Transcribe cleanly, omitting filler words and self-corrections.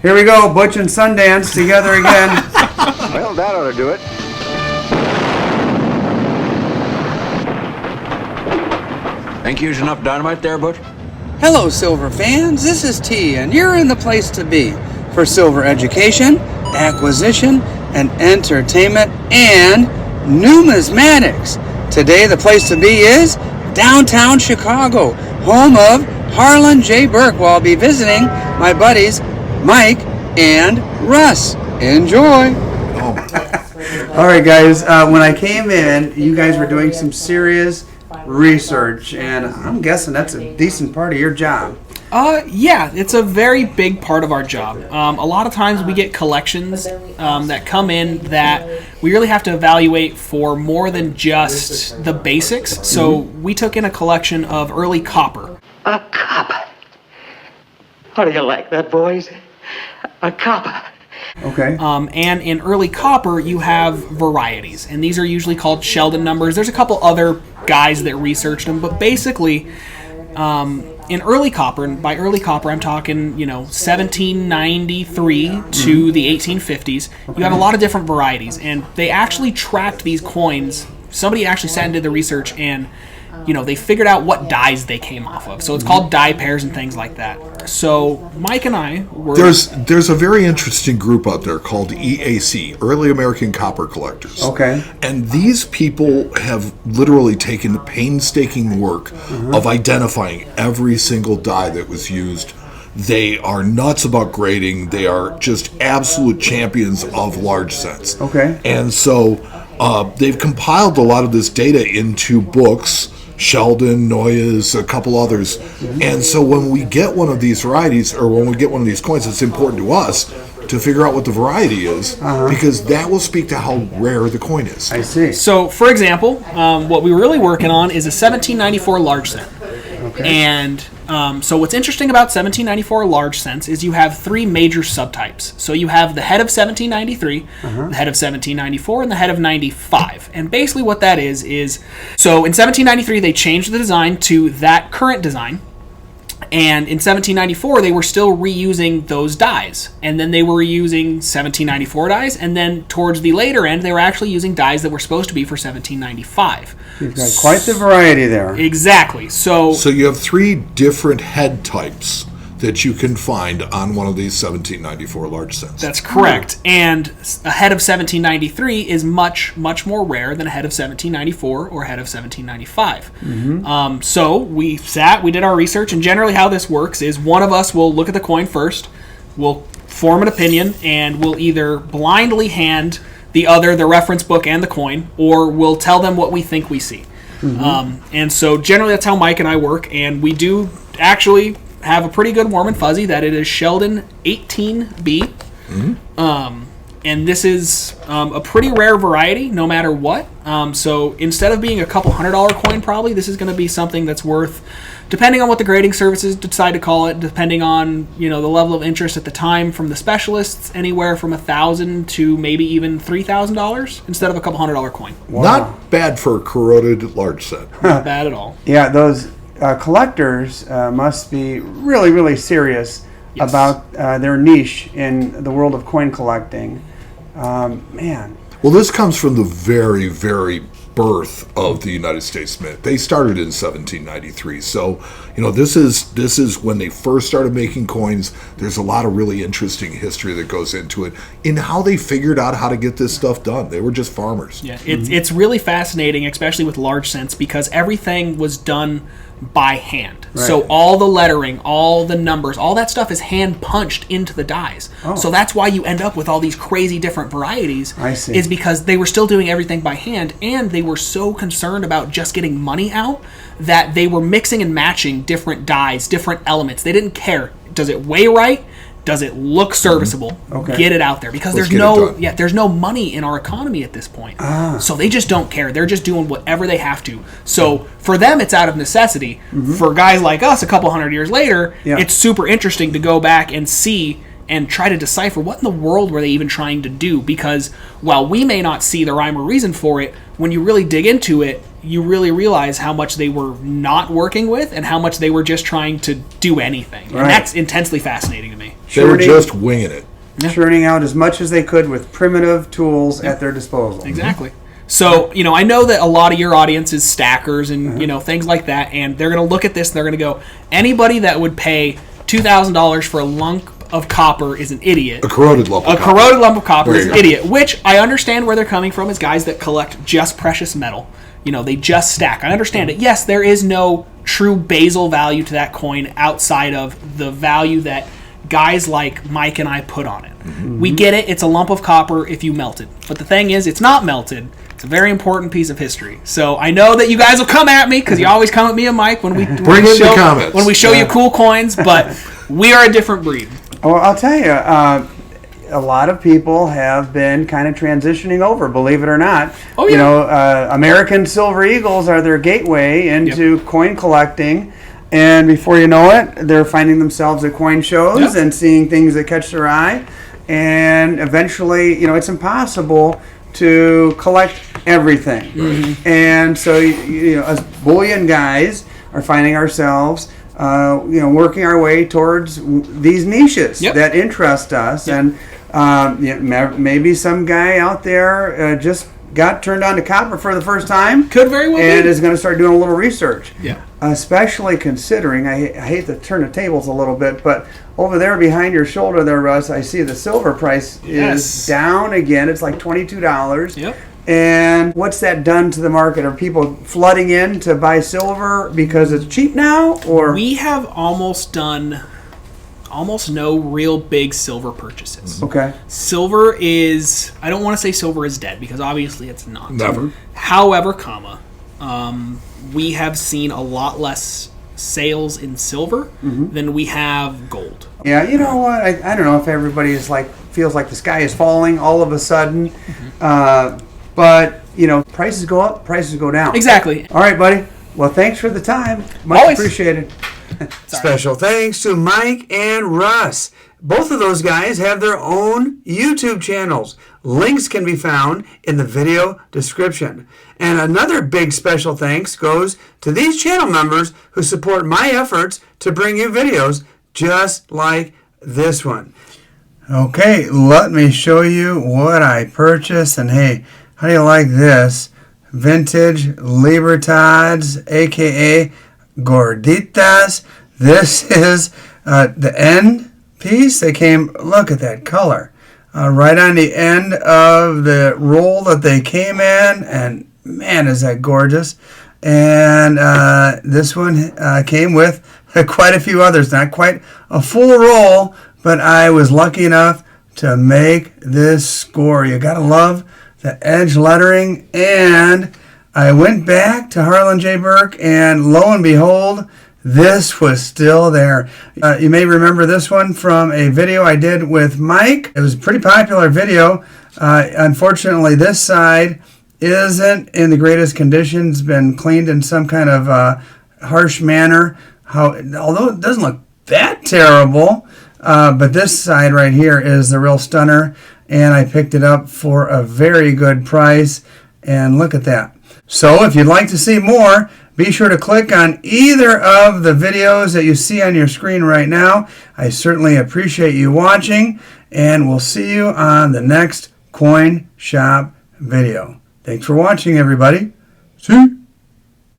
Here we go, Butch and Sundance together again. Well, that ought to do it. Think you used enough dynamite there, Butch? Hello, Silver fans. This is T, and you're in the place to be for Silver education, acquisition, and entertainment, and numismatics. Today, the place to be is downtown Chicago, home of Harlan J. Berk, where I'll be visiting my buddies Mike and Russ. Enjoy. All right, guys. When I came in, you guys were doing some serious research, and I'm guessing that's a decent part of your job. Yeah, it's a very big part of our job. A lot of times we get collections that come in that we really have to evaluate for more than just the basics. So we took in a collection of early copper. A copper. How do you like that, boys? A copper. Okay. And in early copper, you have varieties, and these are usually called Sheldon numbers. There's a couple other guys that researched them, but basically, in early copper, and by early copper, I'm talking, 1793 to the 1850s, you have a lot of different varieties, and they actually tracked these coins. Somebody actually sat and did the research, and they figured out what dies they came off of. So it's called die pairs and things like that. So Mike and I were... There's a very interesting group out there called EAC, Early American Copper Collectors. Okay. And these people have literally taken the painstaking work of identifying every single die that was used. They are nuts about grading. They are just absolute champions of large cents. Okay. And so they've compiled a lot of this data into books, Sheldon, Noyes, a couple others. And so when we get one of these varieties, or when we get one of these coins, it's important to us to figure out what the variety is, because that will speak to how rare the coin is. I see. So, for example, what we were really working on is a 1794 large cent. Okay. And so what's interesting about 1794 large cents is you have three major subtypes. So you have the head of 1793, the head of 1794, and the head of 95. And basically what that is, so in 1793 they changed the design to that current design. And in 1794, they were still reusing those dies. And then they were using 1794 dies. And then towards the later end, they were actually using dies that were supposed to be for 1795. You've got quite the variety there. Exactly. So you have three different head types that you can find on one of these 1794 large cents. That's correct. And a head of 1793 is much, much more rare than a head of 1794 or a head of 1795. So we did our research, and generally how this works is one of us will look at the coin first, we'll form an opinion, and we'll either blindly hand the other the reference book and the coin, or we'll tell them what we think we see. And so generally that's how Mike and I work, and we do actually have a pretty good warm and fuzzy that it is Sheldon 18B. And this is a pretty rare variety no matter what. So instead of being a couple $100 coin probably, this is going to be something that's worth, depending on what the grading services decide to call it, depending on the level of interest at the time from the specialists, anywhere from $1,000 to maybe even $3,000 instead of a couple $100 coin. Wow. Not bad for a corroded large set. Not bad at all. Yeah, those collectors must be really, really serious about their niche in the world of coin collecting. Man. Well, this comes from the very, very birth of the United States Mint. They started in 1793. So, this is when they first started making coins. There's a lot of really interesting history that goes into it in how they figured out how to get this stuff done. They were just farmers. Yeah, it's really fascinating, especially with large cents, because everything was done by hand. Right. So all the lettering, all the numbers, all that stuff is hand punched into the dies. So that's why you end up with all these crazy different varieties. I see. Is because they were still doing everything by hand, and they were so concerned about just getting money out that they were mixing and matching different dies, different elements. They didn't care. Does it weigh right? Does it look serviceable? Okay. Get it out there, because there's no money in our economy at this point. So they just don't care. They're just doing whatever they have to. So for them, it's out of necessity. For guys like us, a couple hundred years later, it's super interesting to go back and see, and try to decipher what in the world were they even trying to do, because while we may not see the rhyme or reason for it, when you really dig into it, you really realize how much they were not working with and how much they were just trying to do anything. Right. And that's intensely fascinating to me. They were just winging it. Churning out as much as they could with primitive tools at their disposal. Exactly. So, I know that a lot of your audience is stackers and, things like that, and they're going to look at this and they're going to go, anybody that would pay $2,000 for a lump of copper is an idiot. A corroded lump of copper. A corroded lump of copper is an idiot, which I understand where they're coming from, is guys that collect just precious metal. They just stack. I understand it. Yes, there is no true basal value to that coin outside of the value that guys like Mike and I put on it. Mm-hmm. We get it. It's a lump of copper if you melt it. But the thing is, it's not melted. It's a very important piece of history. So I know that you guys will come at me, because you always come at me and Mike when we show you cool coins, but we are a different breed. Well, I'll tell you, a lot of people have been kind of transitioning over, believe it or not. Oh, yeah. American Silver Eagles are their gateway into coin collecting. And before you know it, they're finding themselves at coin shows and seeing things that catch their eye. And eventually, it's impossible to collect everything. Mm-hmm. And so, us bullion guys are finding ourselves, working our way towards these niches that interest us. Yep. And maybe some guy out there just got turned on to copper for the first time. Could very well and be. is going to start doing a little research. Yeah. Especially considering, I hate to turn the tables a little bit, but over there behind your shoulder there, Russ, I see the silver price is down again. It's like $22. Yep. And what's that done to the market? Are people flooding in to buy silver because it's cheap now? Or we have almost no real big silver purchases. Okay. Silver is, I don't want to say silver is dead, because obviously it's not. Never. However, we have seen a lot less sales in silver than we have gold. Yeah, you know what? I don't know if everybody is feels like the sky is falling all of a sudden. But, prices go up, prices go down. Exactly. All right, buddy. Well, thanks for the time. Much appreciated. Special thanks to Mike and Russ. Both of those guys have their own YouTube channels. Links can be found in the video description. And another big special thanks goes to these channel members who support my efforts to bring you videos just like this one. Okay, let me show you what I purchased. And hey, how do you like this? Vintage Libertads, a.k.a. Gorditas. This is the end piece. They came, look at that color. Right on the end of the roll that they came in. And man, is that gorgeous. And this one came with quite a few others. Not quite a full roll, but I was lucky enough to make this score. You gotta love the edge lettering. And I went back to Harlan J. Berk, and lo and behold, this was still there. You may remember this one from a video I did with Mike. It was a pretty popular video. Unfortunately, this side isn't in the greatest condition. It's been cleaned in some kind of harsh manner. Although it doesn't look that terrible, but this side right here is the real stunner, and I picked it up for a very good price. And look at that. So if you'd like to see more, be sure to click on either of the videos that you see on your screen right now. I certainly appreciate you watching, and we'll see you on the next Coin Shop video. Thanks for watching, everybody. See you.